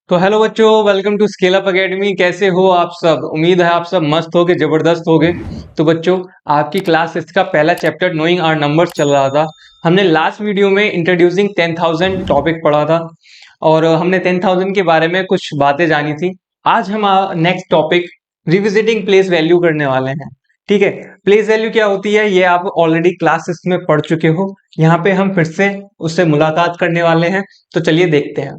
तो हेलो बच्चों, welcome to scale up academy. कैसे हो आप सब? उम्मीद है आप सब मस्त होगे, जबरदस्त होगे। तो बच्चों, आपकी क्लास 6 का पहला चैप्टर नोइंग आवर नंबर्स चल रहा था। हमने लास्ट वीडियो में इंट्रोड्यूसिंग 10,000 टॉपिक पढ़ा था और हमने 10,000 के बारे में कुछ बातें जानी थी। आज हम next topic revisiting place value करने वाले हैं। ठीक है, प्लेस वैल्यू क्या होती है ये आप ऑलरेडी क्लास 6 में पढ़ चुके हो। यहाँ पे हम फिर से उससे मुलाकात करने वाले हैं। तो चलिए देखते हैं।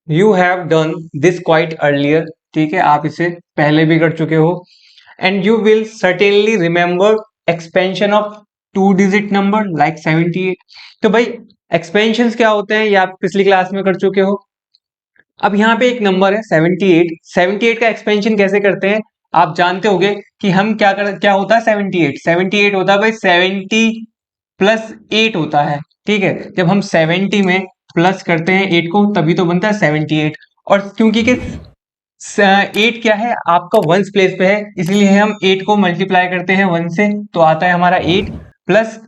You have done this quite earlier. ठीक है, आप इसे पहले भी कर चुके हो। And you will certainly remember expansion of two digit number like 78। तो भाई, एक्सपेंशन क्या होते हैं ये आप पिछली क्लास में कर चुके हो। अब यहाँ पे एक नंबर है 78। 78 का एक्सपेंशन कैसे करते हैं आप जानते होगे कि हम क्या होता है 78। 78 होता है भाई 70 प्लस 8 होता है। ठीक है, जब हम 70 में प्लस करते हैं 8 को तभी तो बनता है 78। और क्योंकि कि 8 क्या है आपका वंस प्लेस पे है, इसलिए हम 8 को मल्टीप्लाई करते हैं 1 से तो आता है हमारा 8। प्लस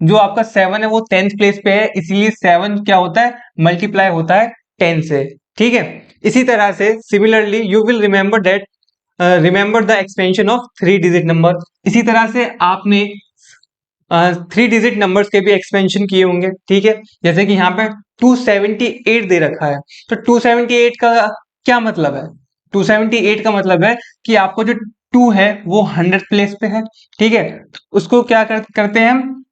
जो आपका 7 है वो 10th प्लेस पे है, इसलिए 7 क्या होता है मल्टीप्लाई होता है 10 से। ठीक है, इसी तरह से similarly you will remember the expansion of three digit number. इसी तरह से आपने थ्री डिजिट नंबर्स के भी एक्सपेंशन किए होंगे। ठीक है, जैसे कि यहाँ पे 278 दे रखा है। तो 278 का क्या मतलब है? 278 का मतलब है कि आपको जो 2 है वो 100 प्लेस पे है। ठीक है, उसको क्या करते हैं हम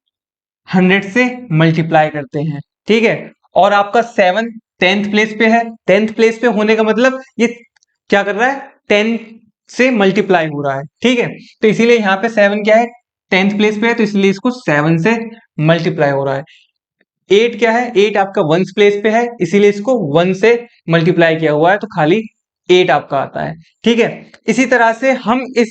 100 से मल्टीप्लाई करते हैं। ठीक है, और आपका 7 10th प्लेस पे है। 10th प्लेस पे होने का मतलब ये क्या कर रहा है 10 से मल्टीप्लाई हो रहा है। ठीक है, तो इसीलिए यहाँ पे 7 क्या है 10th प्लेस पे है, तो इसलिए इसको 7 से मल्टीप्लाई हो रहा है। 8 क्या है 8 आपका वंस प्लेस पे है, इसीलिए इसको 1 से मल्टीप्लाई किया हुआ है तो खाली 8 आपका आता है। ठीक है, इसी तरह से हम इस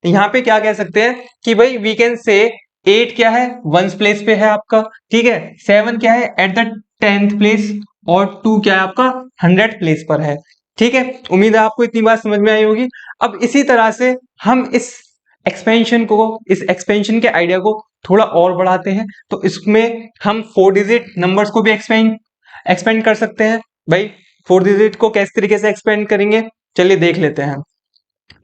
यहाँ पे क्या कह सकते हैं कि भाई वी कैन से 8 क्या है वंस प्लेस पे है आपका। ठीक है, 7 क्या है एट द 10th प्लेस और 2 क्या है आपका 100 प्लेस पर है। ठीक है, उम्मीद है आपको इतनी बात समझ में आई होगी। अब इसी तरह से हम इस एक्सपेंशन के आइडिया को थोड़ा और बढ़ाते हैं। तो इसमें हम 4 डिजिट नंबर्स को भी एक्सपेंड कर सकते हैं। भाई 4 डिजिट को किस तरीके से एक्सपेंड करेंगे चलिए देख लेते हैं।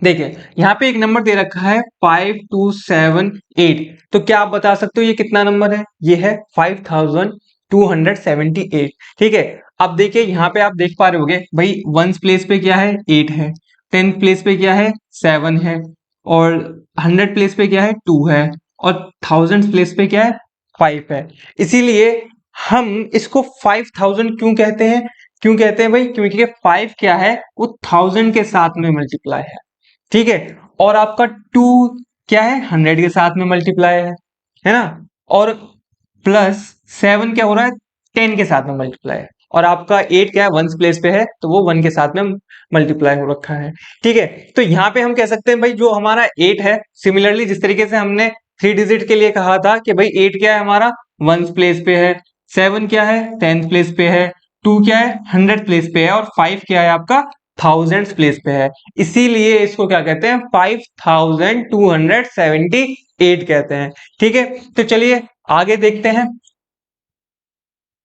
देखिए यहाँ पे एक नंबर दे रखा है 5278। तो क्या आप बता सकते हो ये कितना नंबर है? ये है 5278। ठीक है, अब देखिए यहाँ पे आप देख पा रहे होगे भाई वंस प्लेस पे क्या है 8 है, 10th प्लेस पे क्या है 7 है, और 100 प्लेस पे क्या है 2 है, और 1000 प्लेस पे क्या है 5 है। इसीलिए हम इसको 5000 क्यों कहते हैं भाई? क्योंकि 5 क्या है वो 1000 के साथ में मल्टीप्लाई है। ठीक है, और आपका 2 क्या है 100 के साथ में मल्टीप्लाई है ना, और प्लस 7 क्या हो रहा है 10 के साथ में मल्टीप्लाई है, और आपका 8 क्या है वंस प्लेस पे है तो वो 1 के साथ में मल्टीप्लाई हो रखा है। ठीक है, तो यहाँ पे हम कह सकते हैं भाई जो हमारा 8 है, सिमिलरली जिस तरीके से हमने 3 डिजिट के लिए कहा था कि भाई 8 क्या है हमारा वंस प्लेस पे है, 7 क्या है 10th प्लेस पे है, 2 क्या है 100 प्लेस पे है, और 5 क्या है आपका 1000 प्लेस पे है। इसीलिए इसको क्या कहते हैं 5278 कहते हैं। ठीक है, तो चलिए आगे देखते हैं।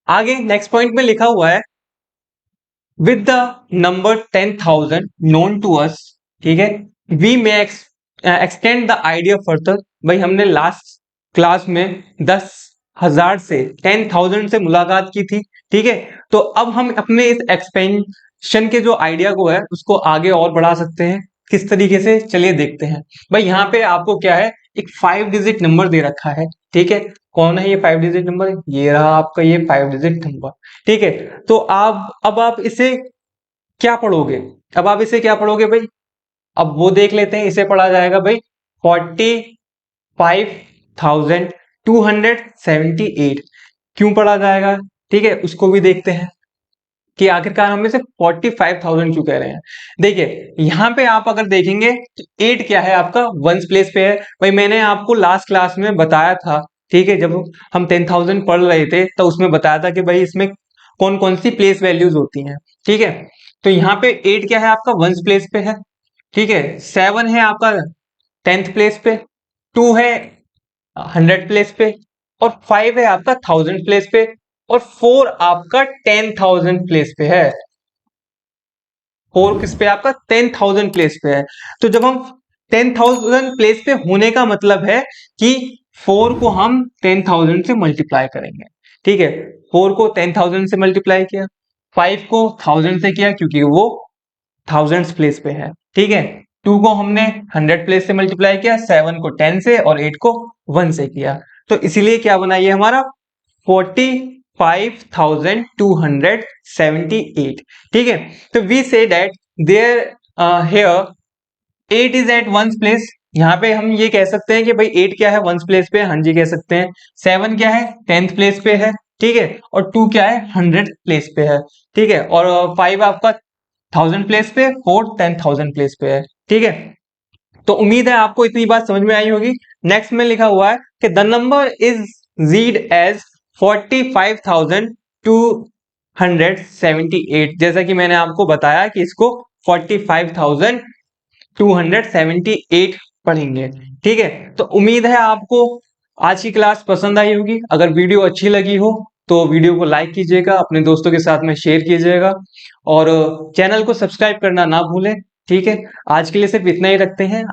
आगे नेक्स्ट पॉइंट में लिखा हुआ है with the number 10,000 known to us. ठीक है, we may extend the idea further. भाई हमने लास्ट क्लास में 10,000 से 10,000 से मुलाकात की थी। ठीक है, तो अब हम अपने इस एक्सपेंशन के जो आइडिया को है उसको आगे और बढ़ा सकते हैं। किस तरीके से चलिए देखते हैं। भाई यहाँ पे आपको क्या है एक 5 डिजिट नंबर दे रखा है। ठीक है, कौन है ये 5 डिजिट नंबर? ये रहा आपका ये 5 डिजिट नंबर। ठीक है, तो आप अब आप इसे क्या पढ़ोगे? अब आप इसे क्या पढ़ोगे भाई? अब वो देख लेते हैं। इसे पढ़ा जाएगा भाई 45,278। क्यों पढ़ा जाएगा? ठीक है, उसको भी देखते हैं कि आखिरकार हम इसे 45,000 क्यों कह रहे हैं। देखिए यहाँ पे आप अगर देखेंगे तो 8 क्या है आपका वंस प्लेस पे है। भाई मैंने आपको लास्ट क्लास में बताया था। ठीक है, जब हम 10,000 पढ़ रहे थे तो उसमें बताया था कि भाई इसमें कौन कौन सी प्लेस वैल्यूज होती हैं। ठीक है, तो यहाँ पे 8 क्या है आपका वंस प्लेस पे है। ठीक है, 7 है आपका 10th प्लेस पे, 2 है 100 प्लेस पे, और 5 है आपका 1000 प्लेस पे, और 4 आपका 10,000 प्लेस पे है। 4 किस पे आपका 10,000 प्लेस पे है। तो जब हम 10,000 प्लेस पे होने का मतलब है कि 4 को हम 10,000 से मल्टीप्लाई करेंगे। ठीक है, 4 को 10,000 से मल्टीप्लाई किया, 5 को 1000 से किया क्योंकि वो थाउजेंड्स प्लेस पे है। ठीक है, 2 को हमने 100 प्लेस से मल्टीप्लाई किया, 7 को 10 से और 8 को 1 से किया। तो इसीलिए क्या बना ये हमारा 45,278। ठीक है, तो we say that there here 8 is at ones place. यहाँ पे हम ये कह सकते हैं कि भाई 8 क्या है वंस प्लेस पे, हाँ जी कह सकते हैं। 7 क्या है 10th प्लेस पे है। ठीक है, और 2 क्या है 100 प्लेस पे है। ठीक है, और 5 आपका 1000 प्लेस पे, 4 10,000 प्लेस पे है। ठीक है, तो उम्मीद है आपको इतनी बात समझ में आई होगी। नेक्स्ट में लिखा हुआ है कि the number is read as 45,278। जैसा कि मैंने आपको बताया कि इसको 45,278 पढ़ेंगे। ठीक है, तो उम्मीद है आपको आज की क्लास पसंद आई होगी। अगर वीडियो अच्छी लगी हो तो वीडियो को लाइक कीजिएगा, अपने दोस्तों के साथ में शेयर कीजिएगा और चैनल को सब्सक्राइब करना ना भूलें। ठीक है, आज के लिए सिर्फ इतना ही रखते हैं।